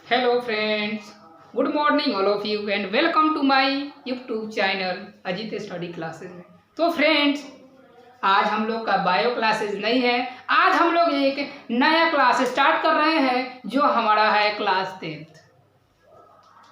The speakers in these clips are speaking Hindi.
Hello friends, good morning all of you and welcome to my YouTube channel Ajit study classes में। तो फ्रेंड्स, आज हम लोग का बायो क्लासेस नहीं है। आज हम लोग एक नया क्लास स्टार्ट कर रहे हैं जो हमारा है क्लास 10th।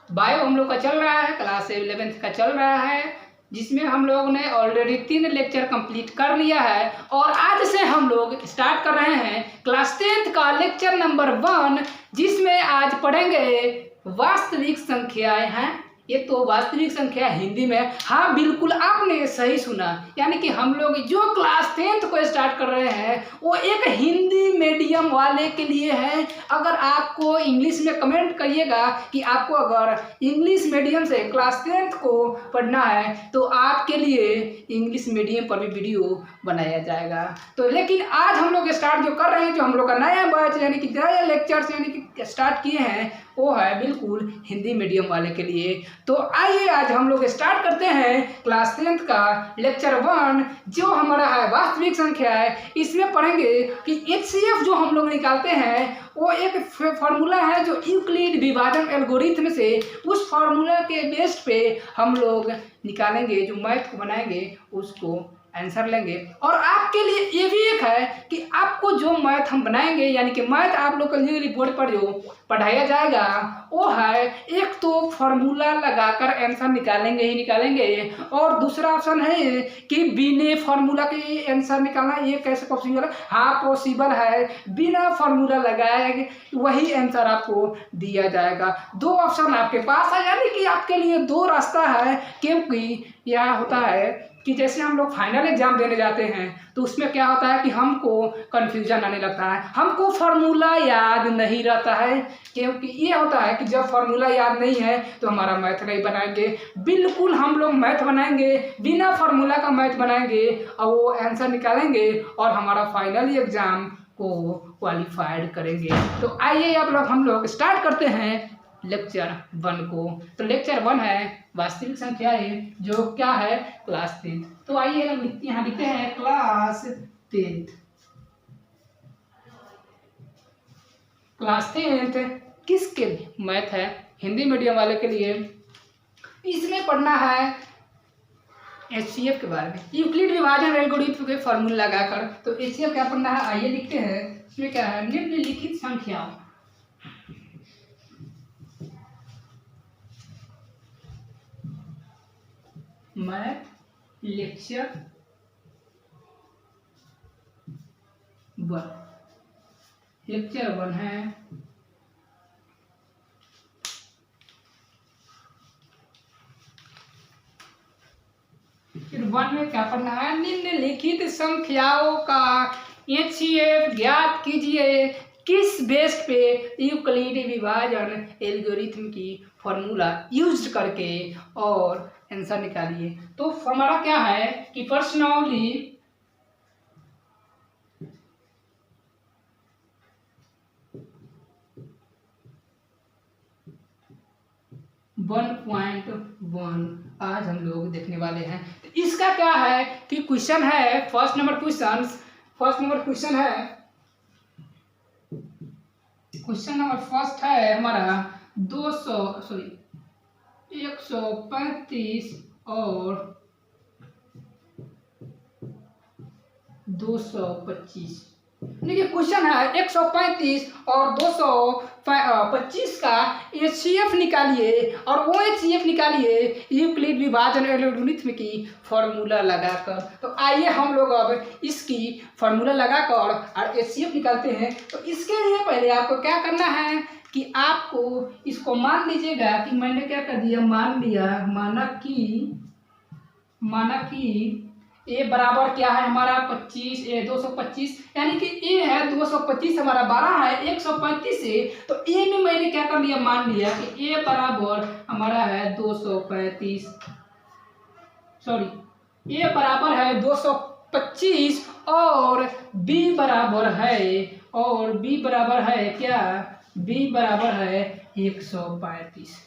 बायो हम लोग का चल रहा है, क्लास 11th का चल रहा है, जिसमें हम लोग ने ऑलरेडी 3 लेक्चर कंप्लीट कर लिया है और आज से हम लोग स्टार्ट कर रहे हैं क्लास 10th का लेक्चर नंबर 1, जिसमें आज पढ़ेंगे वास्तविक संख्याएं हैं। ये तो वास्तविक संख्या हिंदी में, हाँ बिल्कुल आपने सही सुना, यानी कि हम लोग जो क्लास 10th को स्टार्ट कर रहे हैं वो एक हिंदी मीडियम वाले के लिए है। अगर आपको इंग्लिश में कमेंट करिएगा कि आपको अगर इंग्लिश मीडियम से क्लास 10th को पढ़ना है तो आपके लिए इंग्लिश मीडियम पर भी वीडियो बनाया जाएगा। तो लेकिन आज हम लोग स्टार्ट जो कर रहे हैं, जो हम लोग का नया बैच यानी कि नया लेक्चर्स यानी कि स्टार्ट किए हैं, वो है बिल्कुल हिंदी मीडियम वाले के लिए। तो आइए आज हम लोग स्टार्ट करते हैं क्लास 10th का लेक्चर 1, जो हमारा है वास्तविक संख्या है। इसमें पढ़ेंगे कि HCF जो हम लोग निकालते हैं वो एक फार्मूला है जो यूक्लिड विभाजन एल्गोरिथम से, उस फार्मूला के बेस पे हम लोग निकालेंगे, जो मैथ को बनाएंगे उसको आंसर लेंगे। और आपके लिए ये भी एक है कि आपको जो मैथ हम बनाएंगे, यानी कि मैथ आप लोग के बोर्ड पर जो पढ़ाया जाएगा वो है, एक तो फार्मूला लगाकर आंसर निकालेंगे ही निकालेंगे, और दूसरा ऑप्शन है कि बिना फार्मूला के आंसर निकालना। ये कैसे पॉसिबल है? हाँ पॉसिबल है, बिना फार्मूला लगाए वही आंसर आपको दिया जाएगा। 2 ऑप्शन आपके पास है, यानी कि आपके लिए 2 रास्ता है। क्योंकि यह होता है कि जैसे हम लोग फाइनल एग्जाम देने जाते हैं तो उसमें क्या होता है कि हमको कन्फ्यूजन आने लगता है, हमको फार्मूला याद नहीं रहता है। क्योंकि ये होता है कि जब फार्मूला याद नहीं है तो हमारा मैथ नहीं बनाएंगे। बिल्कुल हम लोग मैथ बनाएंगे, बिना फार्मूला का मैथ बनाएंगे और वो आंसर निकालेंगे और हमारा फाइनल एग्जाम को क्वालिफाइड करेंगे। तो आइए अब लोग हम लोग स्टार्ट करते हैं लेक्चर 1 को। तो लेक्चर 1 है वास्तविक संख्या है, जो क्या है क्लास 10th। तो आइए हम यहाँ लिखते हैं क्लास 10th। क्लास 10th किसके लिए? मैथ है, हिंदी मीडियम वाले के लिए। इसमें पढ़ना है HCF के बारे में, यूक्लिड विभाजन एल्गोरिथम के फॉर्मूला लगाकर। तो HCF क्या पढ़ना है, आइए लिखते हैं। इसमें क्या है, निम्नलिखित संख्याओं मैथ लेक्चर 1, लेक्चर 1 है। फिर 1 में क्या पढ़ना है, निम्नलिखित संख्याओं का HCF ज्ञात कीजिए। किस बेस पे? यूक्लिड विभाजन एल्गोरिथम की फॉर्मूला यूज करके, और आंसर निकालिए। तो हमारा क्या है कि पर्सनली 1.1 आज हम लोग देखने वाले हैं। तो इसका क्या है कि क्वेश्चन है, फर्स्ट नंबर क्वेश्चन है, क्वेश्चन नंबर फर्स्ट है हमारा 135 और 225। देखिए क्वेश्चन है 135 और 225 का HCF निकालिए, और वो HCF निकालिए यूक्लिड विभाजन एल्गोरिथम की फॉर्मूला लगाकर। तो आइए हम लोग अब इसकी फॉर्मूला लगाकर और HCF निकालते हैं। तो इसके लिए पहले आपको क्या करना है कि आपको इसको मान लीजिएगा कि मैंने क्या कर दिया, माना कि ए बराबर क्या है हमारा 25, ए 225, यानी कि ए है 225, हमारा 12 है 135 से। तो ए में मैंने क्या कर लिया, मान लिया कि ए बराबर हमारा है 235, सॉरी ए बराबर है 225 और बी बराबर है क्या, बी बराबर है 135।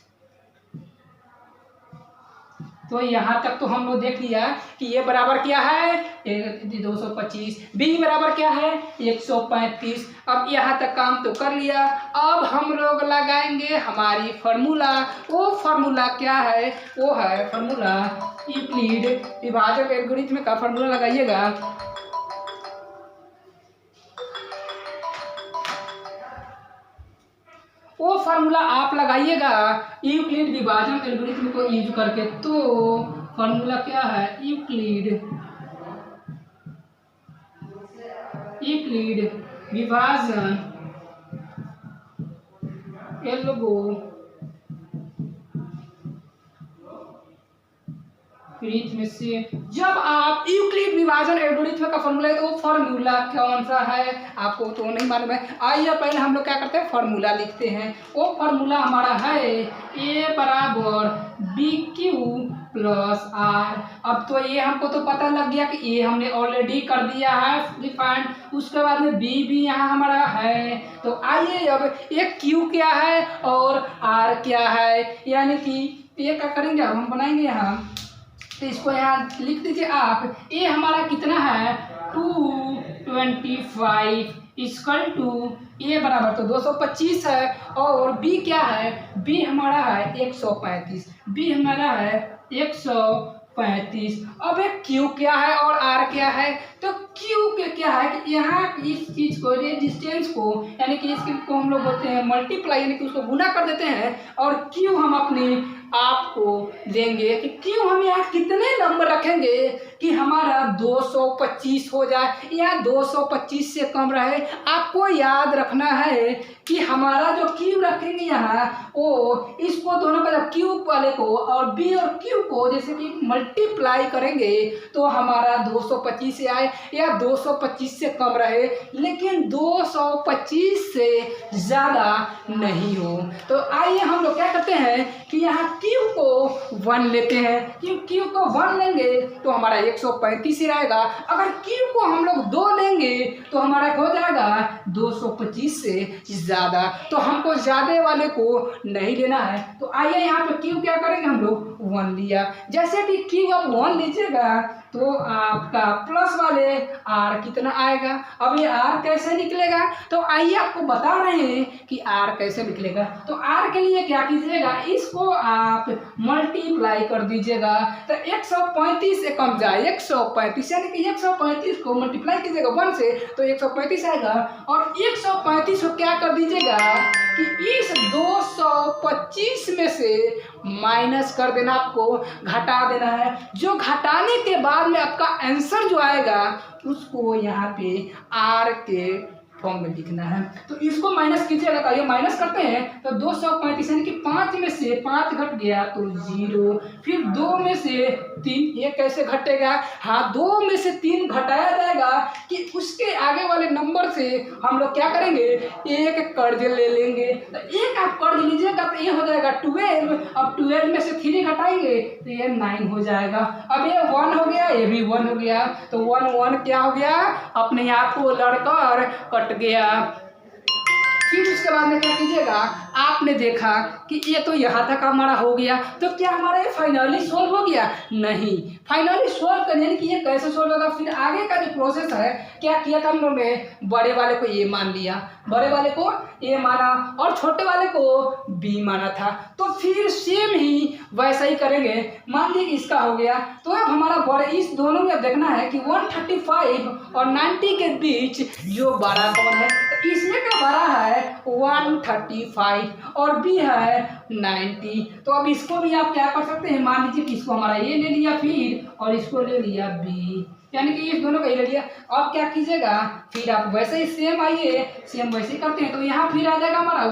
तो यहाँ तक तो हम लोग देख लिया कि ये बराबर क्या है 225, बी बराबर क्या है 135। अब यहाँ तक काम तो कर लिया। अब हम लोग लगाएंगे हमारी फार्मूला। वो फार्मूला क्या है? वो है फार्मूला यूक्लिड विभाजक एल्गोरिथ्म का फार्मूला लगाइएगा। वो फार्मूला आप लगाइएगा यूक्लिड विभाजन एल्गोरिथ्म को यूज करके। तो फार्मूला क्या है? यूक्लिड विभाजन एल्गोरिथ्म से जब आप यूक्लिड विभाजन एल्गोरिथ्म का फार्मूला है तो वो फार्मूला कौन सा है आपको तो नहीं मालूम है। आइए पहले हम लोग क्या करते हैं, फार्मूला लिखते हैं। वो फार्मूला हमारा है ए बराबर बी क्यू प्लस आर। अब तो ये हमको तो पता लग गया कि ए हमने ऑलरेडी कर दिया है डिफाइंड, उसके बाद में बी भी यहाँ हमारा है। तो आइए अब ये क्यू क्या है और आर क्या है, यानी कि ये क्या करेंगे हम बनाएंगे यहाँ, तो इसको यहाँ लिख दीजिए आप। ए हमारा कितना है 225 इक्वल टू ए बराबर तो 225 है, और बी क्या है, बी हमारा है 135, बी हमारा है 135। अब एक क्यू क्या है और आर क्या है, तो क्यू के क्या है कि यहाँ इस चीज़ को रेजिस्टेंस को यानी कि इसको हम लोग बोलते हैं मल्टीप्लाई, यानी कि उसको गुना कर देते हैं, और क्यू हम अपने आप को देंगे कि क्यों हम यहाँ कितने नंबर रखेंगे कि हमारा 225 हो जाए या 225 से कम रहे। आपको याद रखना है कि हमारा जो क्यू रखेंगे यहाँ वो इसको दोनों का जब क्यू वाले को और बी और क्यू को जैसे कि मल्टीप्लाई करेंगे तो हमारा 225 से आए या 225 से कम रहे, लेकिन 225 से ज़्यादा नहीं हो। तो आइए हम लोग क्या करते हैं कि यहाँ क्यू को 1 लेते हैं। क्यू को 1 लेंगे तो हमारा 135 ही रहेगा। अगर क्यू को हम लोग 2 लेंगे तो हमारा हो जाएगा 225 से ज़्यादा। तो हमको ज़्यादा वाले को नहीं लेना है। तो आइए यहाँ पे क्यू क्या करेंगे, हम लोग 1 लिया। जैसे कि क्यू आप 1 लीजिएगा तो आपका प्लस वाले आर कितना आएगा। अब ये आर कैसे निकलेगा, तो आइए आपको बता रहे हैं कि आर कैसे निकलेगा। तो आर के लिए क्या कीजिएगा, इसको आप मल्टीप्लाई कर दीजिएगा। तो 135 से कम जाए 135, यानी कि 135 को मल्टीप्लाई कीजिएगा 1 से तो 135 आएगा, और 135 को क्या कर दीजिएगा कि इस 225 में से माइनस कर देना, आपको घटा देना है। जो घटाने के बाद में आपका आंसर जो आएगा उसको यहाँ पे आर के फॉर्म में लिखना है। तो इसको माइनस कीजिएगा, तो ये माइनस करते हैं तो 235 यानी कि 5 में से 5 घट गया तो 0, फिर 2 में से 3, ये कैसे घटेगा, हाँ 2 में से 3 घटाया जाएगा कि उसके आगे वाले नंबर से हम लोग क्या करेंगे, एक कर्ज ले लेंगे। तो एक आप कर्ज लीजिएगा तो ये हो जाएगा 12, अब 12 में से 3 घटाएंगे तो ये 9 हो जाएगा। अब ये 1 हो गया, ये भी 1 हो गया, तो 1 क्या हो गया, अपने आप को लड़कर कट गया। फिर उसके बाद में क्या कीजिएगा, आपने देखा कि ये तो यहाँ तक हमारा हो गया, तो क्या हमारा ये फाइनली सोल्व हो गया, नहीं। फाइनली सोल्व करने यानी कि ये कैसे सोल्व होगा, फिर आगे का जो प्रोसेस है क्या किया था हम लोग ने, बड़े वाले को ए मान लिया, बड़े वाले को ए माना और छोटे वाले को बी माना था। तो फिर सेम ही वैसा ही करेंगे। मान लीजिए इसका हो गया, तो अब हमारा बड़े इस दोनों में देखना है कि 135 और 90 के बीच जो बड़ा कौन है। तो इसमें क्या बड़ा है 135 और बी है 90। तो अब इसको भी आप क्या कर सकते हैं, मान लीजिए कि इसको हमारा ए ले लिया फिर और इसको ले लिया बी, यानी कि इस दोनों का ही ले लिया। अब क्या कीजिएगा, फिर आप वैसे ही सेम आइए, सेम वैसे ही करते हैं। तो यहाँ फिर आ जाएगा हमारा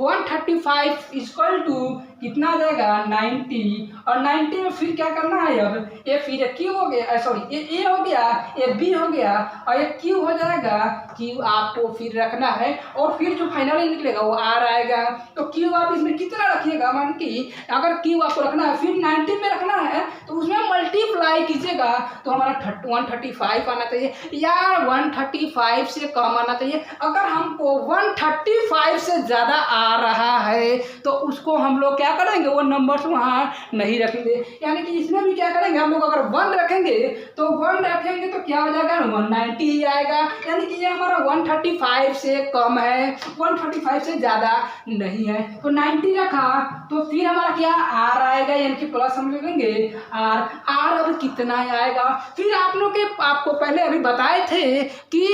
135 इक्वल टू कितना आ जाएगा 90, और 90 में फिर क्या करना है, अब ये फिर क्यू हो गया, सॉरी ये ए हो गया, ये बी हो गया और ये क्यू हो जाएगा। क्यू आपको फिर रखना है और फिर जो फाइनली निकलेगा वो आर आएगा। तो क्यू आप इसमें कितना रखिएगा, मान कि अगर क्यू आपको रखना है फिर 90 में रखना है तो उसमें मल्टीप्लाई कीजिएगा तो हमारा 135 आना चाहिए या 135 से कम आना चाहिए। अगर हमको 135 45 से ज़्यादा आ रहा है तो उसको हम लोग क्या करेंगे, वो नंबर्स वहाँ नहीं रखेंगे। यानी कि इसमें भी क्या करेंगे हम लोग, अगर 1 रखेंगे तो 1 रखेंगे तो क्या हो जाएगा, 190 ही आएगा। यानी कि ये हमारा 135 से कम है, 135 से ज़्यादा नहीं है। तो 90 रखा तो फिर हमारा क्या आर आएगा, यानी कि प्लस हम लेंगे आर। आर अब कितना आएगा, फिर आप लोग के आपको पहले अभी बताए थे कि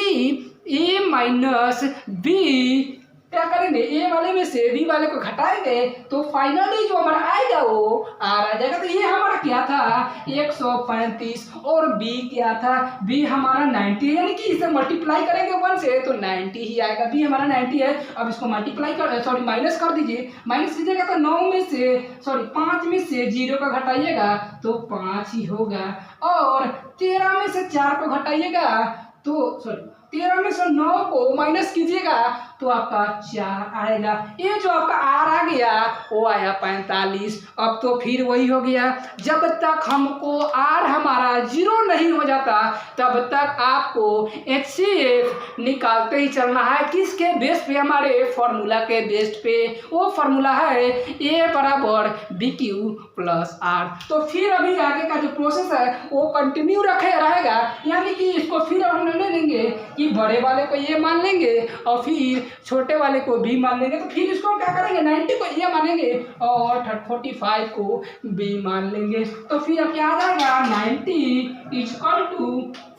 ए माइनस बी क्या करेंगे, ए वाले में से बी वाले को घटाएंगे तो फाइनली जो हमारा आएगा वो आर आ जाएगा। तो ये हमारा क्या था 135 और बी क्या था, बी हमारा 90, यानी कि इसे मल्टीप्लाई करेंगे 1 से तो 90 ही आएगा। बी हमारा 90 है। अब इसको मल्टीप्लाई कर सॉरी माइनस कर दीजिए, माइनस कीजिएगा तो 9 में से सॉरी 5 में से 0 का घटाइएगा तो 5 ही होगा, और 13 में से 4 को घटाइएगा तो सॉरी 13 में से 9 को माइनस कीजिएगा तो आपका 4 आएगा। ये जो आपका आर आ गया वो आया 45। अब तो फिर वही हो गया, जब तक हमको आर हमारा 0 नहीं हो जाता तब तक आपको HCF निकालते ही चलना है। किसके बेस पे, हमारे फॉर्मूला के बेस पे। वो फॉर्मूला है ए बराबर BQ प्लस आर। तो फिर अभी आगे का जो प्रोसेस है वो कंटिन्यू रहेगा, यानी कि इसको फिर हम ले लेंगे कि बड़े वाले को ये मान लेंगे और फिर छोटे वाले को बी मान लेंगे। तो फिर इसको क्या करेंगे, 90 को ये मानेंगे और 45 को बी मान लेंगे। तो फिर अब क्या आ जाएगा 90 इक्वल टू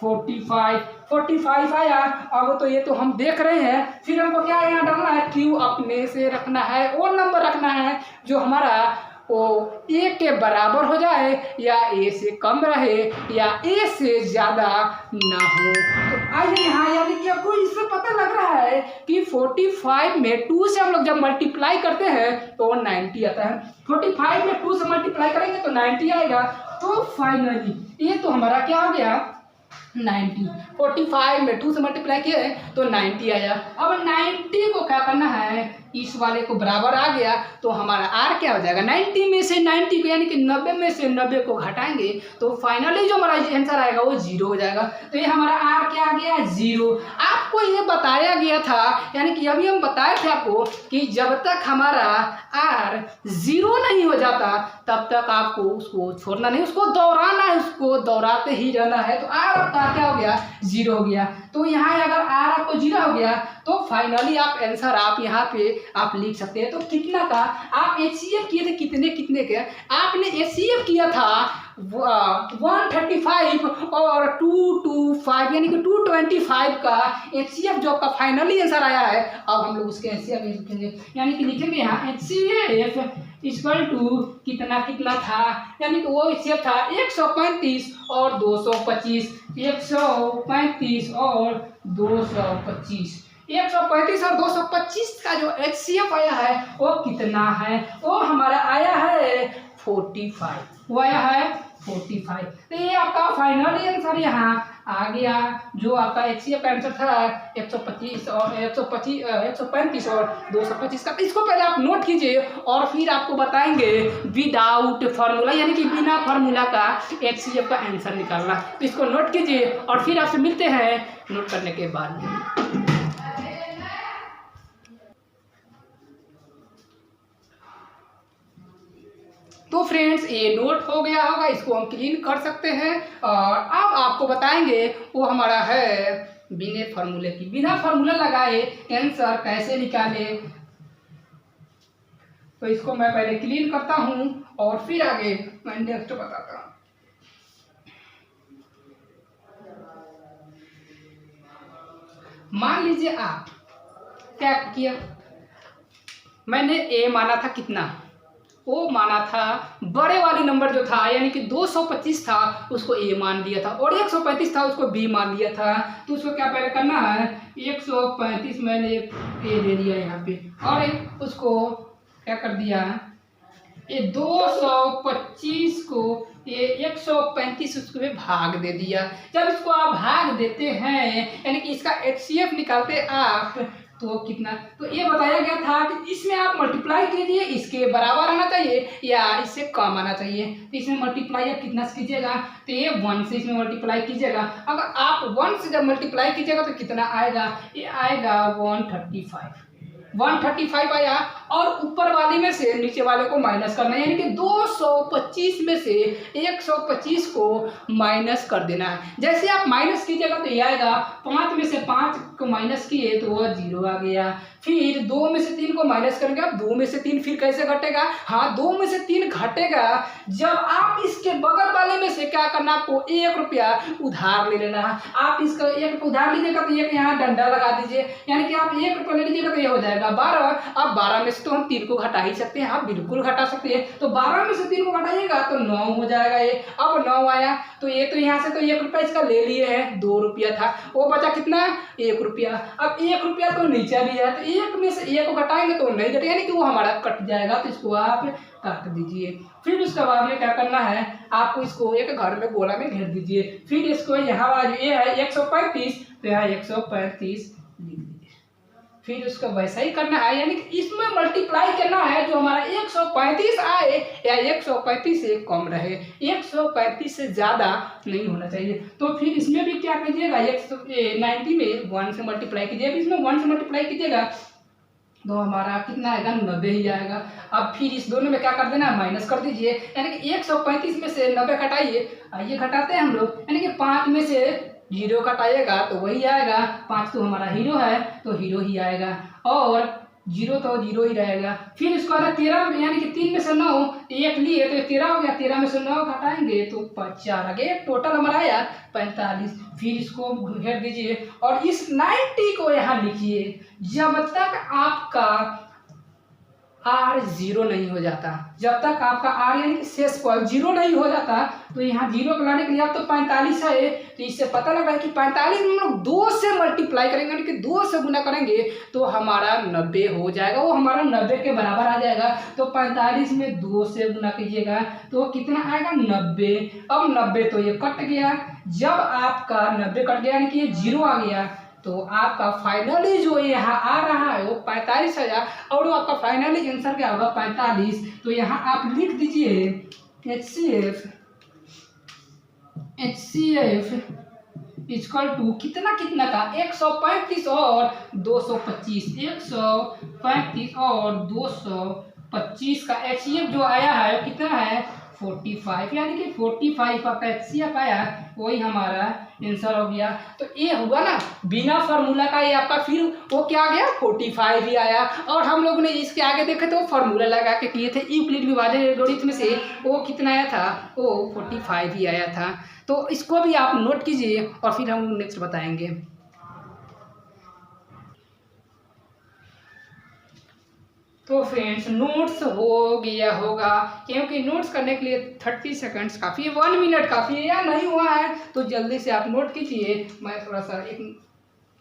45 आया। अब तो ये तो हम देख रहे हैं, फिर हमको क्या यहाँ डालना है, क्यू अपने से रखना है, वो नंबर रखना है जो हमारा वो ए के बराबर हो जाए या ए से कम रहे या ए से ज़्यादा ना हो। तो आइए यहाँ, यानी कि आपको इससे पता लग रहा है कि 45 में 2 से हम लोग जब मल्टीप्लाई करते हैं तो 90 आता है। 45 में 2 से मल्टीप्लाई करेंगे तो 90 आएगा। तो फाइनली ये तो हमारा क्या हो गया 90। 45 में 2 से मल्टीप्लाई किया है तो 90 आया। अब 90 को क्या करना है, इस वाले को बराबर आ गया तो हमारा आर क्या हो जाएगा, 90 में से 90 को यानी कि 90 में से 90 को घटाएंगे तो फाइनली जो हमारा आंसर आएगा वो 0 हो जाएगा। तो ये हमारा आर क्या आ गया 0। आपको ये बताया गया था, यानी कि अभी हम बताए थे आपको कि जब तक हमारा आर 0 नहीं हो जाता तब तक आपको उसको छोड़ना नहीं, उसको दोहराना है, उसको दोहराते ही रहना है। तो आर आपका क्या हो गया 0 हो गया। तो यहाँ अगर आर आपको 0 हो गया तो फाइनली आप आंसर आप यहाँ पे आप लिख सकते हैं। तो कितना का आप HCF किए थे, कितने के आपने HCF किया था 135 और 225 यानी कि 225 का HCF जो आपका फाइनली आंसर आया है। अब हम लोग उसके HCF लिखेंगे, यानी कि लिखेंगे यहाँ HCF इक्वल टू कितना था, यानी कि वो HCF था 135 और 225, 135 और 225। 135 और 225 का जो HCF आया है वो कितना है, वो हमारा आया है 45। वो आया है 45। तो ये आपका फाइनली आंसर यहाँ आ गया। जो आपका HCF आंसर था 135 और 225 का। इसको पहले आप नोट कीजिए और फिर आपको बताएंगे विदाउट फार्मूला, यानी कि बिना फार्मूला का HCF का आंसर निकालना। तो इसको नोट कीजिए और फिर आपसे मिलते हैं नोट करने के बाद। तो फ्रेंड्स ये नोट हो गया होगा, इसको हम क्लीन कर सकते हैं। और अब आपको बताएंगे वो हमारा है बिना फार्मूले की, बिना फार्मूला लगाए आंसर कैसे निकाले। तो इसको मैं पहले क्लीन करता हूं और फिर आगे मैं नेक्स्ट बताता हूं। मान लीजिए आप क्या किया, मैंने ए माना था कितना, वो माना था बड़े वाली नंबर जो था यानी कि 225 था उसको ए मान दिया था और 135 था उसको बी मान दिया था। तो उसको क्या पहले करना है 135 मैंने ए दे दिया यहाँ पे और उसको क्या कर दिया ये 225 को ये 135 उसको भी भाग दे दिया। जब इसको आप भाग देते हैं यानी कि इसका HCF निकालते आप तो कितना, तो ये बताया गया था कि इसमें आप मल्टीप्लाई कीजिए, इसके बराबर आना चाहिए या इससे कम आना चाहिए। तो इसमें मल्टीप्लाई आप कितना से कीजिएगा, तो ये 1 से इसमें मल्टीप्लाई कीजिएगा। अगर आप 1 से जब मल्टीप्लाई कीजिएगा तो कितना आएगा, ये आएगा 135। 135 आया और ऊपर वाले में से नीचे वाले को माइनस करना है, यानी कि 225 में से 125 को माइनस कर देना है। जैसे आप माइनस कीजिएगा तो ये आएगा, 5 में से 5 को माइनस किए तो वह 0 आ गया। फिर 2 में से 3 को माइनस करेंगे, अब 2 में से 3 फिर कैसे घटेगा, हाँ 2 में से 3 घटेगा जब आप इसके बगल वाले में से क्या करना, आपको 1 रुपया उधार ले लेना है। आप इसका 1 रुपया उधार लीजिएगा तो एक यहाँ डंडा लगा दीजिए, यानी कि आप 1 रुपया ले लीजिएगा तो ये हो जाएगा 12। अब 12 में से तो हम 3 को घटा ही सकते हैं, आप बिल्कुल घटा सकते हैं। तो 12 में से 3 को घटाइएगा तो 9 हो जाएगा ये। अब 9 आया तो ये तो यहाँ से तो 1 रुपया इसका ले लिए हैं, 2 रुपया था, वो बचा कितना, 1 रुपया। अब 1 रुपया तो नीचे भी है, तो 1 में से 1 को घटाएंगे तो नहीं घटेगा, यानी कि वो हमारा कट जाएगा, तो इसको आप काट दीजिए। फिर उसके बाद में क्या करना है, आपको इसको एक घर में गोला में घेर दीजिए। फिर इसको यहाँ वाला ये है 135, तो यहाँ 135 लिख दीजिए। फिर उसको वैसा ही करना है, यानी कि इसमें मल्टीप्लाई करना है जो हमारा 135 आए या 135 से कम रहे, 135 से ज़्यादा नहीं होना चाहिए। तो फिर इसमें भी क्या कीजिएगा, 190 में 1 से मल्टीप्लाई कीजिएगा, इसमें 1 से मल्टीप्लाई कीजिएगा तो हमारा कितना आएगा, 90 ही आएगा। अब फिर इस दोनों में क्या कर देना, माइनस कर दीजिए, यानी कि 135 में से 90 घटाइए, आइए घटाते हैं हम लोग, यानी कि 5 में से 0 घटाइएगा तो वही आएगा, 5 तो हमारा हीरो है तो हीरो ही आएगा, और 0 तो 0 ही रहेगा। फिर इसको आता 13 में, यानी कि 3 में से 9 1 लिए तो 13 हो गया, 13 में से 9 घटाएंगे तो 4 आ गए, टोटल हमारा आया 45। फिर इसको घेर दीजिए और इस 90 को यहाँ लिखिए जब तक आपका R 0 नहीं हो जाता, जब तक आपका R यानी कि शेषफल 0 नहीं हो जाता। तो यहाँ 0 को लाने के लिए आप तो 45 है, तो इससे पता लग रहा है कि 45 में हम लोग 2 से मल्टीप्लाई करेंगे, यानी कि 2 से गुना करेंगे तो हमारा 90 हो जाएगा, वो हमारा 90 के बराबर आ जाएगा। तो 45 में 2 से गुना कीजिएगा तो कितना आएगा, 90। अब 90 तो ये कट गया, जब आपका 90 कट गया यानी कि ये 0 आ गया तो आपका फाइनली जो यहाँ आ रहा है वो 45,000, और वो आपका फाइनली आंसर क्या होगा, 45। तो यहाँ आप लिख दीजिए HCF इक्वल टू कितना कितना का, 135 और 225, 135 और 225 का HCF जो आया है वो कितना है, 45, यानी कि 45 आपका HCF आया, वही हमारा आंसर हो गया। तो ये हुआ ना बिना फार्मूला का, ये आपका फिर वो क्या आ गया, 45 ही आया। और हम लोग ने इसके आगे देखे तो फार्मूला लगा के किए थे, यूक्लिड विभाजन एल्गोरिथम से वो कितना आया था, वो 45 ही आया था। तो इसको भी आप नोट कीजिए और फिर हम नेक्स्ट बताएंगे। तो फ्रेंड्स नोट्स हो गया होगा, क्योंकि नोट्स करने के लिए 30 सेकंड्स काफ़ी है, 1 मिनट काफ़ी है, या नहीं हुआ है तो जल्दी से आप नोट कीजिए। मैं थोड़ा सा एक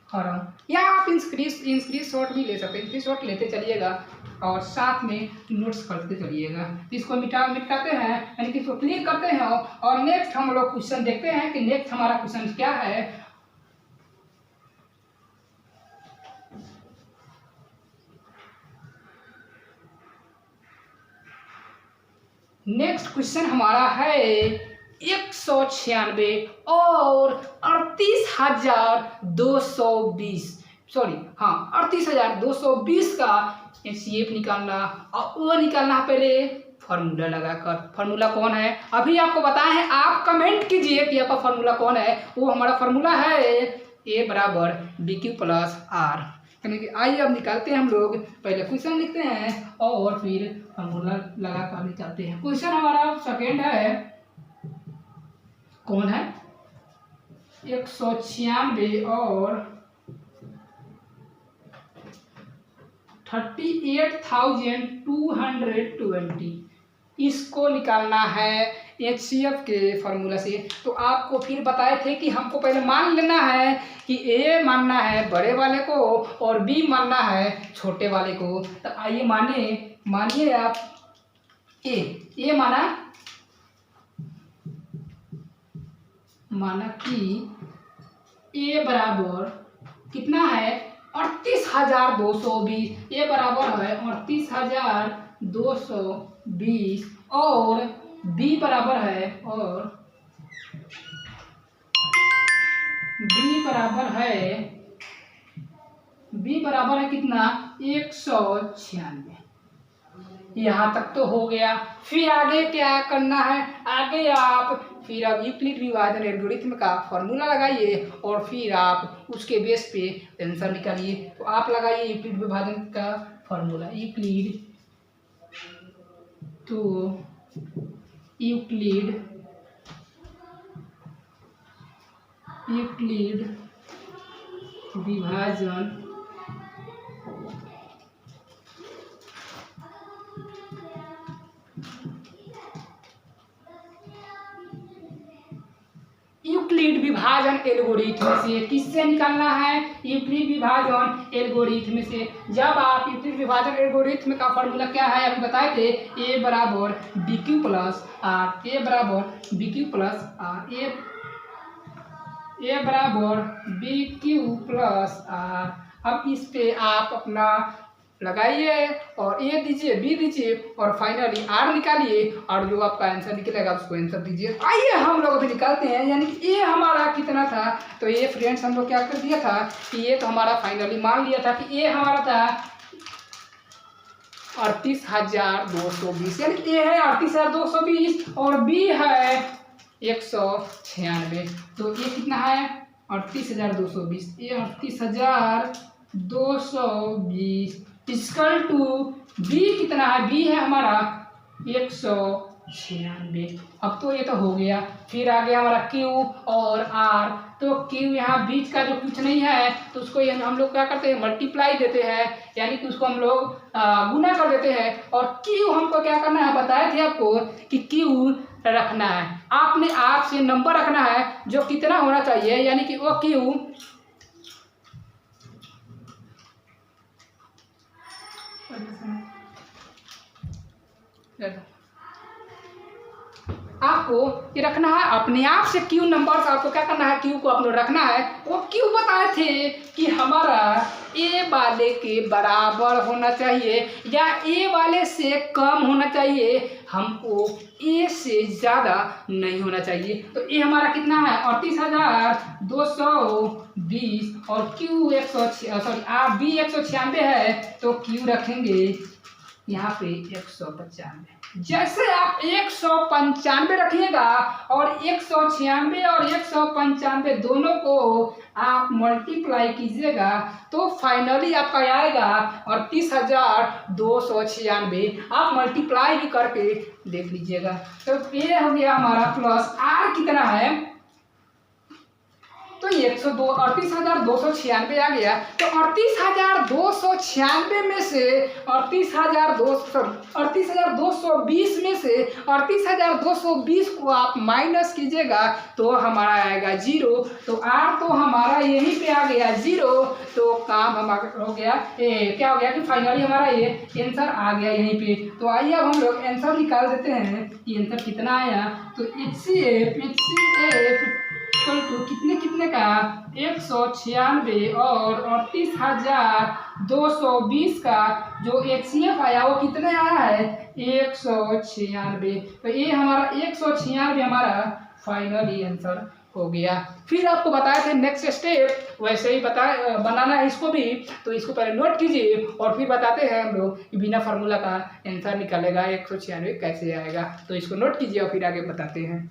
खा रहा हूँ, या आप स्क्रीन शॉट भी ले सकते हैं, स्क्रीन शॉट लेते चलिएगा और साथ में नोट्स करते चलिएगा। इसको मिटाते हैं, यानी कि इसको क्लिक करते हैं और नेक्स्ट हम लोग क्वेश्चन देखते हैं कि नेक्स्ट हमारा क्वेश्चन क्या है। नेक्स्ट क्वेश्चन हमारा है 196 और 38,220, सॉरी हाँ 38,220 का HCF निकालना, और वो निकालना है पहले फार्मूला लगाकर। फार्मूला कौन है अभी आपको बताए हैं, आप कमेंट कीजिए कि आपका फार्मूला कौन है। वो हमारा फार्मूला है A बराबर BQ प्लस R, यानी कि आइए अब निकालते हैं हम लोग, पहले क्वेश्चन लिखते हैं और फिर फार्मूला लगा कर निकालते हैं। क्वेश्चन हमारा सेकेंड है, कौन है, 196 और 38,220 इसको निकालना है HCF के फार्मूला से। तो आपको फिर बताए थे कि हमको पहले मान लेना है कि A मानना है बड़े वाले को और B मानना है छोटे वाले को। तो आइए मानिए आप A माना कि A बराबर कितना है 38,220, A बराबर है 38,220 और B बराबर है B बराबर है कितना 196। यहाँ तक तो हो गया। फिर आगे क्या करना है, आगे आप फिर अब यूक्लिड विभाजन एल्गोरिथ्म का फॉर्मूला लगाइए और फिर आप उसके बेस पे आंसर निकालिए। तो आप लगाइए यूक्लिड विभाजन का फॉर्मूला, यूक्लिड विभाजन यूक्लिड विभाजन एल्गोरिथ्म से किससे निकालना है, यूक्लिड विभाजन एल्गोरिथ्म से। जब आप यूक्लिड विभाजन एल्गोरिथ्म का फॉर्मूला क्या है अभी बताए थे, ए बराबर बी क्यू प्लस आर, ए बराबर बी क्यू प्लस आर, ए बराबर बी क्यू प्लस आर। अब इस पे आप अपना लगाइए और ए दीजिए, बी दीजिए और फाइनली आर निकालिए और जो आपका आंसर निकलेगा उसको आंसर दीजिए। आइए हम लोग अभी निकालते हैं, यानी कि ए हमारा कितना था। तो ये फ्रेंड्स हम लोग क्या कर दिया था कि ये तो हमारा फाइनली मान लिया था कि ए हमारा था 38,220, यानी ए है 38,220 और बी है 196। तो ये कितना है 38,220, ये 38,220 इक्वल टू बी कितना है, बी है हमारा 196। अब तो ये तो हो गया। फिर आ गया हमारा क्यू और आर। तो क्यू यहाँ बीच का जो कुछ नहीं है तो उसको हम लोग क्या करते हैं, मल्टीप्लाई देते हैं, यानी कि उसको हम लोग गुना कर देते हैं। और क्यू हमको क्या करना है, बताए थे आपको कि क्यू रखना है, आपने आर से नंबर रखना है जो कितना होना चाहिए, यानी कि वो क्यू आपको ये रखना है अपने आप से। क्यू नंबर आपको क्या करना है, क्यू को अपने रखना है। वो क्यू बताए थे कि हमारा ए वाले के बराबर होना चाहिए या ए वाले से कम होना चाहिए, हमको ए से ज़्यादा नहीं होना चाहिए। तो ए हमारा कितना है 38,220 और क्यू 196 है, तो क्यू रखेंगे यहाँ पे 195। जैसे आप 195 रखिएगा और 196 और 195 दोनों को आप मल्टीप्लाई कीजिएगा तो फाइनली आपका आएगा 38,296। आप मल्टीप्लाई भी करके देख लीजिएगा। तो ये हो गया हमारा प्लस आर कितना है, तो 38,296 आ गया। तो 38,296 में से 38,220 में से 38,220 को आप माइनस कीजिएगा तो हमारा आएगा 0। तो आर तो हमारा यहीं पे आ गया 0। तो काम हमारा हो गया, क्या हो गया कि फाइनली हमारा ये आंसर आ गया यहीं पे। तो आइए अब हम लोग आंसर निकाल देते हैं कि आंसर कितना आया। तो HCF कितने का 196 और 38,220 का जो HCF आया वो कितने आया है 196। तो ये हमारा 196 हमारा फाइनली आंसर हो गया। फिर आपको बताए थे नेक्स्ट स्टेप वैसे ही बनाना है इसको भी। तो इसको पहले नोट कीजिए और फिर बताते हैं हम लोग कि बिना फार्मूला का आंसर निकालेगा 196 कैसे आएगा। तो इसको नोट कीजिए और फिर आगे बताते हैं।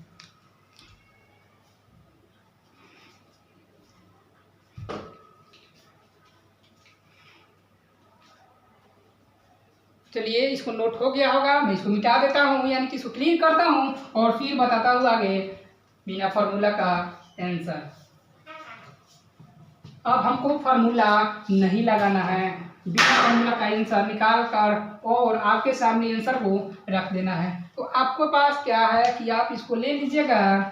चलिए इसको नोट हो गया होगा, मैं इसको मिटा देता हूँ, यानी कि इसको क्लीन करता हूँ और फिर बताता हूँ आगे बिना फार्मूला का आंसर। अब हमको फार्मूला नहीं लगाना है, बिना फार्मूला का आंसर निकाल कर और आपके सामने आंसर को रख देना है। तो आपके पास क्या है कि आप इसको ले लीजिएगा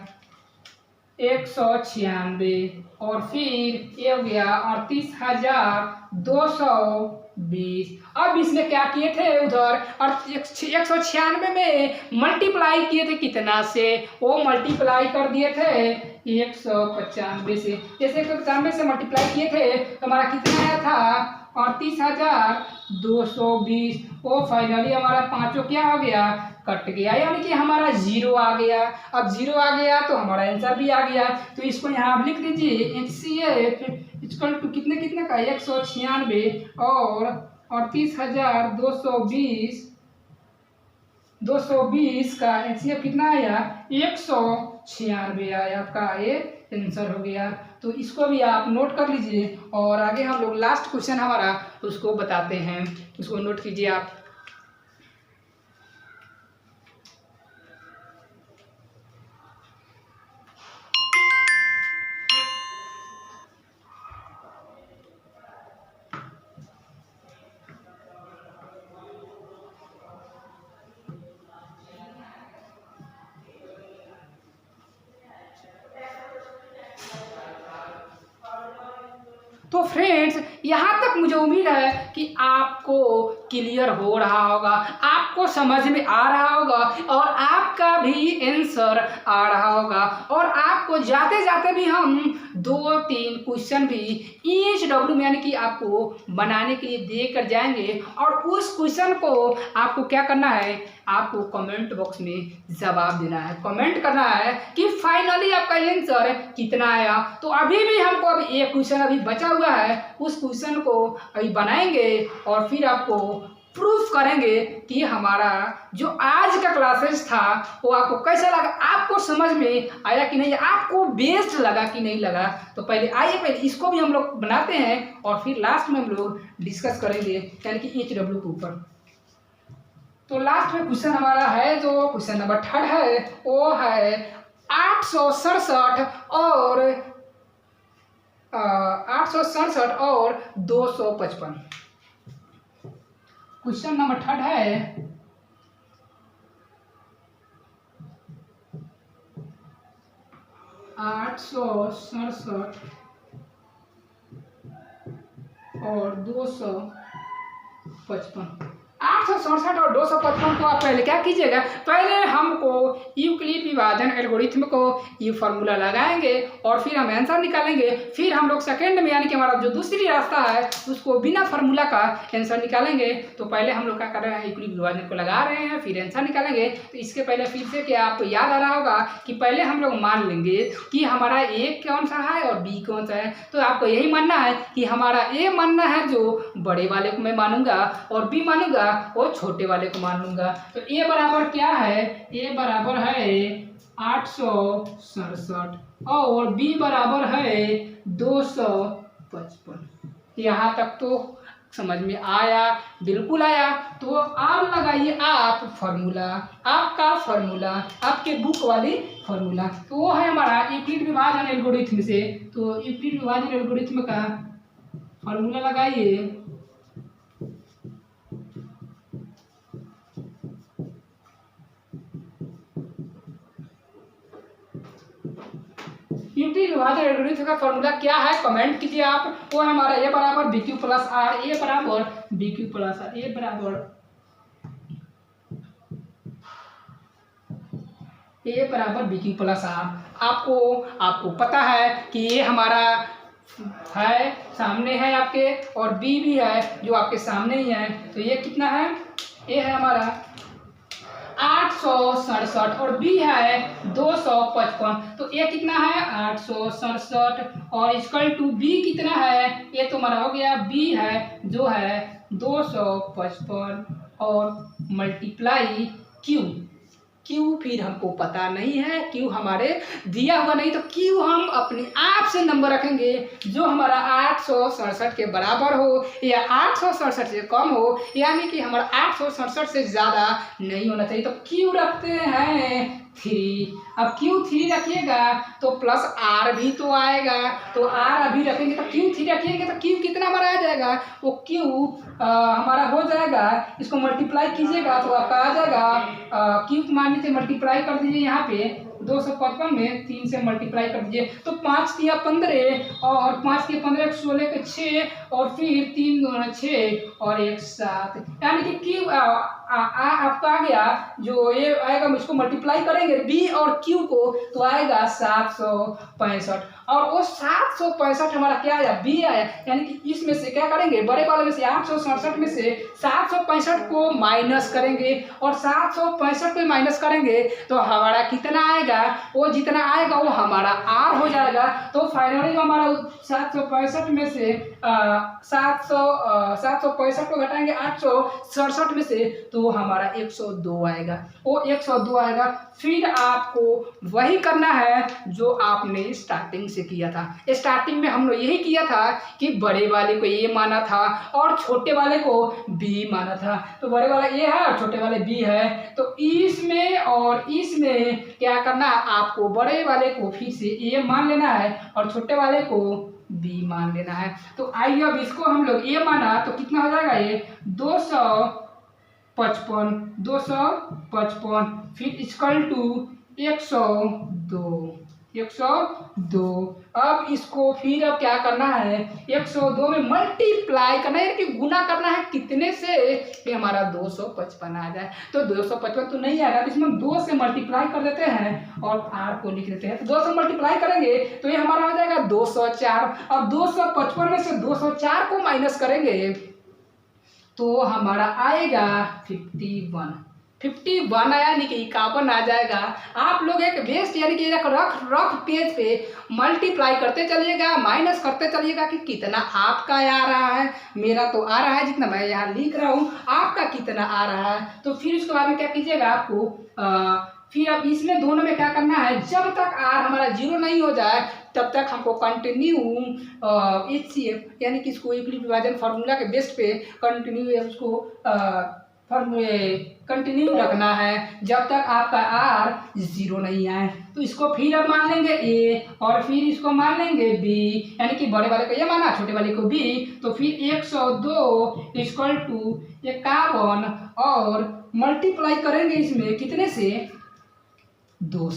196 और फिर ये हो गया 38,220। अब इसमें क्या किए थे उधर और 196 में मल्टीप्लाई किए थे कितना से, वो मल्टीप्लाई कर दिए थे 195 से। जैसे 195 से मल्टीप्लाई किए थे तो हमारा कितना आया था 38,220। वो फाइनली हमारा पाँचों क्या हो गया कट गया, यानी कि हमारा 0 आ गया। अब 0 आ गया तो हमारा आंसर भी आ गया। तो इसको यहाँ आप लिख दीजिए HCF कितने का 196 और 220 का एचसीएफ कितना आया, 196 आया। आपका ये आंसर हो गया। तो इसको भी आप नोट कर लीजिए और आगे हम लोग लास्ट क्वेश्चन हमारा उसको बताते हैं, उसको नोट कीजिए आप। तो फ्रेंड्स, यहाँ तक मुझे उम्मीद है कि आपको क्लियर हो रहा होगा, आपको समझ में आ रहा होगा और आपका भी आंसर आ रहा होगा। और आपको जाते जाते भी हम 2-3 क्वेश्चन भी EHW में यानी कि आपको बनाने के लिए दे कर जाएंगे। और उस क्वेश्चन को आपको क्या करना है, आपको कमेंट बॉक्स में जवाब देना है, कमेंट करना है कि फाइनली आपका आंसर कितना आया। तो अभी भी हमको अभी एक क्वेश्चन अभी बचा हुआ है, उस क्वेश्चन को अभी बनाएंगे और फिर आपको प्रूफ करेंगे कि हमारा जो आज का क्लासेस था वो आपको कैसा लगा, आपको समझ में आया कि नहीं, आपको बेस्ट लगा कि नहीं लगा। तो पहले आइए पहले इसको भी हम लोग बनाते हैं और फिर लास्ट में हम लोग डिस्कस करेंगे यानी कि EHW के ऊपर। तो लास्ट में क्वेश्चन हमारा है जो क्वेश्चन नंबर 3 है, वो है 867 और 255। क्वेश्चन नंबर 3 है 867 और 255। 867 और 255 को आप पहले क्या कीजिएगा, पहले हमको यूक्लिड विभाजन एल्गोरिथम को ये फार्मूला लगाएंगे और फिर हम आंसर निकालेंगे। फिर हम लोग सेकंड में यानी कि हमारा जो दूसरी रास्ता है उसको बिना फार्मूला का आंसर निकालेंगे। तो पहले हम लोग क्या कर रहे हैं, यूक्लिड विभाजन को लगा रहे हैं, फिर आंसर निकालेंगे। तो इसके पहले फिर से क्या आपको याद आ रहा होगा कि पहले हम लोग मान लेंगे कि हमारा ए कौन सा है और बी कौन सा है। तो आपको यही मानना है कि हमारा ए मानना है जो बड़े वाले को मैं मानूंगा और बी मानूंगा वो छोटे वाले को मान लूंगा। तो ए बराबर क्या है, ए बराबर है 867 और बी बराबर है 255। यहाँ तक तो समझ में आया, बिल्कुल आया। तो आप लगाइए आप फार्मूला, आपका फार्मूला, आपके बुक वाली फार्मूला। तो वो है हमारा यूक्लिड विभाजन एल्गोरिथम से। तो यूक्लिड विभाजन एल्गोरिथम का फार्मूला लगाइए। यूक्लिड विभाजन एल्गोरिथम का फॉर्मूला क्या है कमेंट कीजिए आप। वो है हमारा ए बराबर BQ प्लस आर, ए बराबर BQ प्लस आर, ए बराबर BQ प्लस आर। आपको पता है कि ये हमारा है सामने है आपके और बी भी है जो आपके सामने ही है। तो ये कितना है, ये है हमारा 867 और बी है 255। तो ए कितना है 867 और इक्वल टू बी कितना है, ये तो हमारा हो गया बी है जो है 255 और मल्टीप्लाई क्यू फिर हमको पता नहीं है, क्यू हमारे दिया हुआ नहीं। तो क्यू हम अपने आप से नंबर रखेंगे जो हमारा 867 के बराबर हो या 867 से कम हो, यानी कि हमारा 867 से ज़्यादा नहीं होना चाहिए। तो क्यू रखते हैं 3। अब क्यू 3 रखिएगा तो प्लस आर भी तो आएगा, तो आर अभी रखेंगे तो क्यू 3 रखिएगा तो क्यू कितना हमारा आ जाएगा, वो क्यू हमारा हो जाएगा, इसको मल्टीप्लाई कीजिएगा तो आपका आ जाएगा क्यू मान लीजिए मल्टीप्लाई कर दीजिए यहाँ पे 255 में 3 से मल्टीप्लाई कर दीजिए तो 5 किया 15 और 5 किया 15 16 के 6 और फिर 3 दूना 6 और 1 7, यानी कि क्यू आपका आ गया जो ये आएगा, इसको मल्टीप्लाई करेंगे बी और क्यू को तो आएगा 765 और वो 765 हमारा क्या आया, बी आया। यानी कि इसमें से क्या करेंगे, बड़े वाले में से 867 में से 765 को माइनस करेंगे और 765 को माइनस करेंगे तो हमारा कितना आएगा, वो जितना आएगा वो हमारा आर हो जाएगा। तो फाइनली जो हमारा 765 में से 765 को घटाएंगे 867 में से तो हमारा 102 आएगा, वो 102 आएगा। फिर आपको वही करना है जो आपने स्टार्टिंग से किया था। स्टार्टिंग में हम लोग यही किया था कि बड़े वाले को ए माना था और छोटे वाले को बी माना था। तो बड़े वाला ए है और छोटे वाले बी है, तो इसमें और इसमें क्या करना है, आपको बड़े वाले को फिर से ए मान लेना है और छोटे वाले को बी मान लेना है। तो आइए अब इसको हम लोग ए माना तो कितना हो जाएगा, ये 255 फिर इक्वल टू 102। अब इसको फिर अब क्या करना है, 102 में मल्टीप्लाई करना है, कि गुना करना है कितने से, कि हमारा 255 आ जाए। तो 255 तो नहीं आएगा, तो इसमें हम 2 से मल्टीप्लाई कर देते हैं और आर को लिख देते हैं। तो 2 से मल्टीप्लाई करेंगे तो ये हमारा हो जाएगा 204 और 255 में से 204 को माइनस करेंगे तो हमारा आएगा 51 आया, यानी कि 51 आ जाएगा। आप लोग एक बेस्ट यानी कि एक रफ पेज पे मल्टीप्लाई करते चलिएगा, माइनस करते चलिएगा कि कितना आपका आ रहा है। मेरा तो आ रहा है जितना मैं यहाँ लिख रहा हूँ, आपका कितना आ रहा है। तो फिर उसके बाद में क्या कीजिएगा, आपको फिर अब इसमें दोनों में क्या करना है, जब तक आर हमारा 0 नहीं हो जाए तब तक हमको कंटिन्यू HCF यानी कि इसको यूक्लिड विभाजन फार्मूला के बेस पे कंटिन्यू उसको कंटिन्यू रखना है जब तक आपका आर 0 नहीं आए। तो इसको फिर अब मान लेंगे ए और फिर इसको मान लेंगे बी, यानी कि बड़े वाले को ये माना छोटे वाले को बी। तो फिर 102 इक्वल टू 51 और मल्टीप्लाई करेंगे इसमें कितने से, 2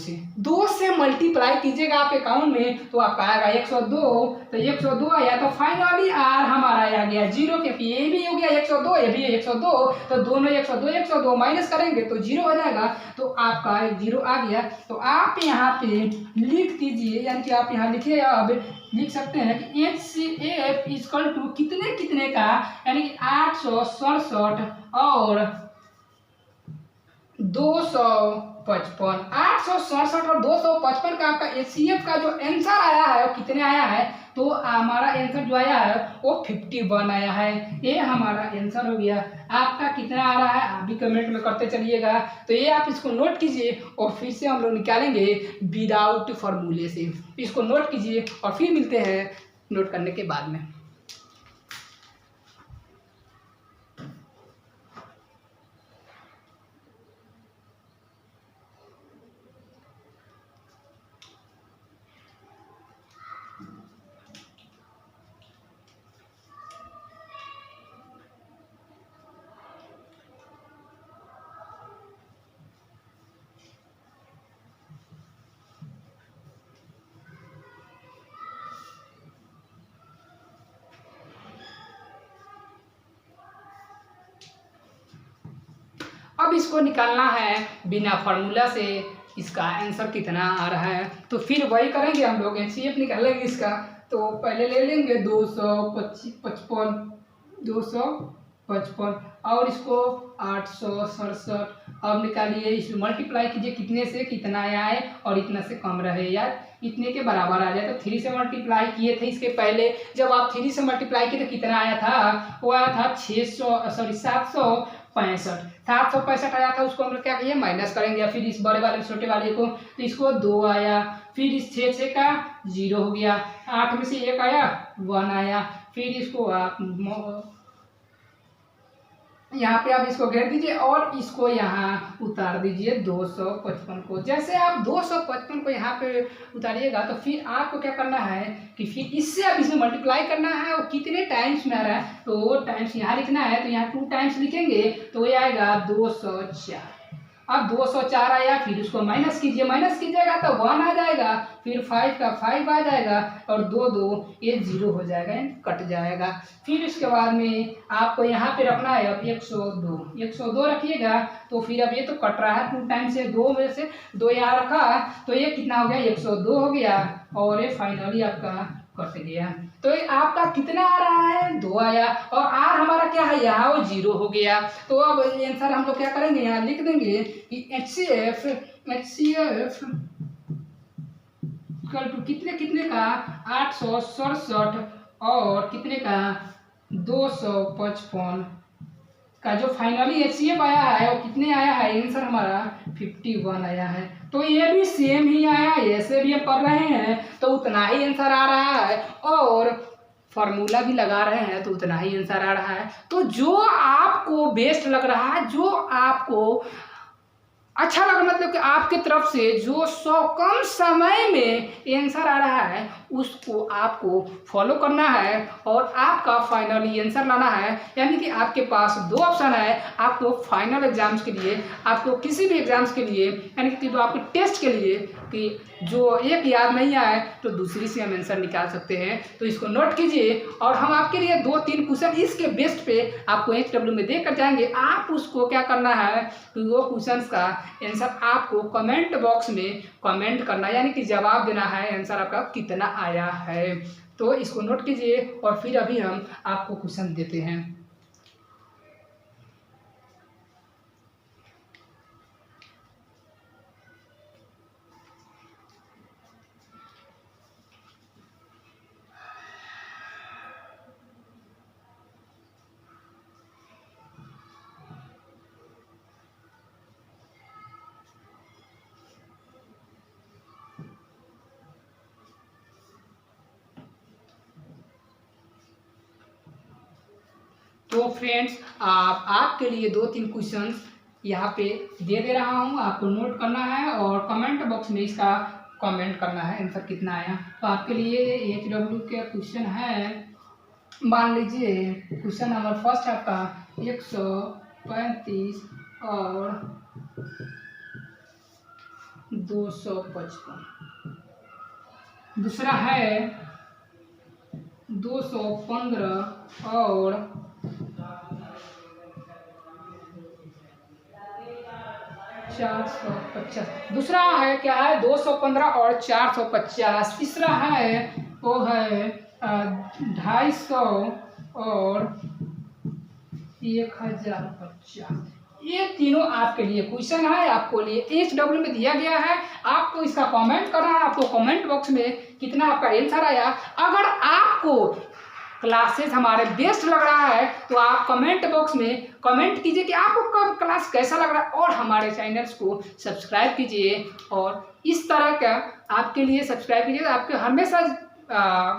से मल्टीप्लाई कीजिएगा आप अकाउंट में तो आपका आएगा 102। तो 102 आया तो फाइनली आर हमारा आ गया 0, क्योंकि ये भी हो गया 102, ये भी 102। तो दोनों 102 माइनस करेंगे तो 0 हो जाएगा। तो आपका 0 आ गया। तो आप यहाँ पे लिख दीजिए, यानी कि आप यहाँ लिखिए, अब लिख सकते हैं कि HCF इक्वल टू कितने का, यानी कि 867 और 255। 867 और 255 का आपका HCF का जो आंसर आया है वो कितने आया है, तो हमारा आंसर जो आया है वो 51 आया है। ये हमारा आंसर हो गया। आपका कितना आ रहा है आप भी कमेंट में करते चलिएगा। तो ये आप इसको नोट कीजिए और फिर से हम लोग निकालेंगे विदाउट फार्मूले से। इसको नोट कीजिए और फिर मिलते हैं नोट करने के बाद में। अब इसको निकालना है बिना फार्मूला से, इसका आंसर कितना आ रहा है। तो फिर वही करेंगे हम लोग, HCF निकालेंगे इसका। तो पहले ले लेंगे 255 और इसको 867। अब निकालिए, इसमें मल्टीप्लाई कीजिए कितने से कितना आए और इतना से कम रहे या इतने के बराबर आ जाए। तो 3 से मल्टीप्लाई किए थे इसके पहले, जब आप 3 से मल्टीप्लाई किए तो कितना आया था, वो आया था 765 आया था। उसको हम लोग क्या किए, माइनस करेंगे। फिर इस बड़े वाले छोटे वाले को, तो इसको 2 आया। फिर इस 6 का 0 हो गया, 8 में से 1 आया 1 आया। फिर इसको आप यहाँ पे आप इसको घेर दीजिए और इसको यहाँ उतार दीजिए 255 को। जैसे आप 255 को यहाँ पे उतारिएगा तो फिर आपको क्या करना है कि फिर इससे आप इसमें मल्टीप्लाई करना है और कितने टाइम्स में आ रहा है तो वो टाइम्स यहाँ लिखना है। तो यहाँ 2 टाइम्स लिखेंगे तो ये आएगा 204। अब 204 आया, फिर उसको माइनस कीजिए, माइनस कीजिएगा तो 1 आ जाएगा, फिर 5 का 5 आ जाएगा और 2 ये 0 हो जाएगा, कट जाएगा। फिर इसके बाद में आपको यहाँ पे रखना है अब 102 रखिएगा। तो फिर अब ये तो कट रहा है 2 टाइम से, 2 में से 2 यहाँ रखा तो ये कितना हो गया 102 हो गया और ये फाइनली आपका कट गया। तो ये आपका कितना आ रहा है 2 आया और आर हमारा क्या है यहाँ वो 0 हो गया। तो अब आंसर हम लोग क्या करेंगे यहाँ लिख देंगे कि HCF इक्वल टू कितने कितने का 867 और कितने का 255 का जो फाइनली HCF आया है वो कितने आया है, आंसर हमारा 51 आया है। तो ये भी सेम ही आया, ऐसे भी हम कर रहे हैं तो उतना ही आंसर आ रहा है और फार्मूला भी लगा रहे हैं तो उतना ही आंसर आ रहा है। तो जो आपको बेस्ट लग रहा है, जो आपको अच्छा लगा, मतलब कि आपके तरफ से जो 100 कम समय में आंसर आ रहा है उसको आपको फॉलो करना है और आपका फाइनली आंसर लाना है। यानी कि आपके पास 2 ऑप्शन है, आपको फाइनल एग्जाम्स के लिए, आपको किसी भी एग्जाम्स के लिए, यानी कि जो आपके टेस्ट के लिए कि जो एक याद नहीं आए तो दूसरी से हम आंसर निकाल सकते हैं। तो इसको नोट कीजिए और हम आपके लिए 2-3 क्वेश्चन इसके बेस्ट पे आपको HW में देकर जाएंगे। आप उसको क्या करना है कि वो क्वेश्चंस का आंसर आपको कमेंट बॉक्स में कमेंट करना, यानी कि जवाब देना है आंसर आपका कितना आया है। तो इसको नोट कीजिए और फिर अभी हम आपको क्वेश्चन देते हैं। तो फ्रेंड्स आपके लिए 2-3 क्वेश्चंस यहाँ पे दे रहा हूँ, आपको नोट करना है और कमेंट बॉक्स में इसका कमेंट करना है आंसर कितना आया। तो आपके लिए HW के क्वेश्चन है, मान लीजिए क्वेश्चन नंबर फर्स्ट है आपका 135 और 255, दूसरा है 215 और 450, दूसरा है क्या है 215 और 450, तीसरा है वो है 250 और 1050। ये तीनों आपके लिए क्वेश्चन है, आपको लिए HW में दिया गया है। आपको इसका कमेंट करना है, आपको कमेंट बॉक्स में कितना आपका आंसर आया। अगर आपको क्लासेस हमारे बेस्ट लग रहा है तो आप कमेंट बॉक्स में कमेंट कीजिए कि आपको क्लास कैसा लग रहा है और हमारे चैनल्स को सब्सक्राइब कीजिए। और इस तरह का आपके लिए सब्सक्राइब कीजिए, आपके हमेशा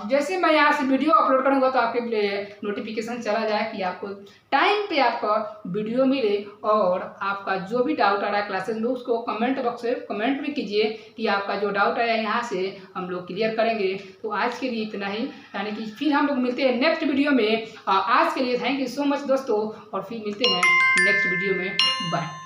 जैसे मैं यहाँ से वीडियो अपलोड करूँगा तो आपके लिए नोटिफिकेशन चला जाए कि आपको टाइम पे आपका वीडियो मिले। और आपका जो भी डाउट आ रहा है क्लासेस में उसको कमेंट बॉक्स में कमेंट भी कीजिए कि आपका जो डाउट आया है यहाँ से हम लोग क्लियर करेंगे। तो आज के लिए इतना ही, यानी कि फिर हम लोग मिलते हैं नेक्स्ट वीडियो में। आज के लिए थैंक यू सो मच दोस्तों और फिर मिलते हैं नेक्स्ट वीडियो में। बाय।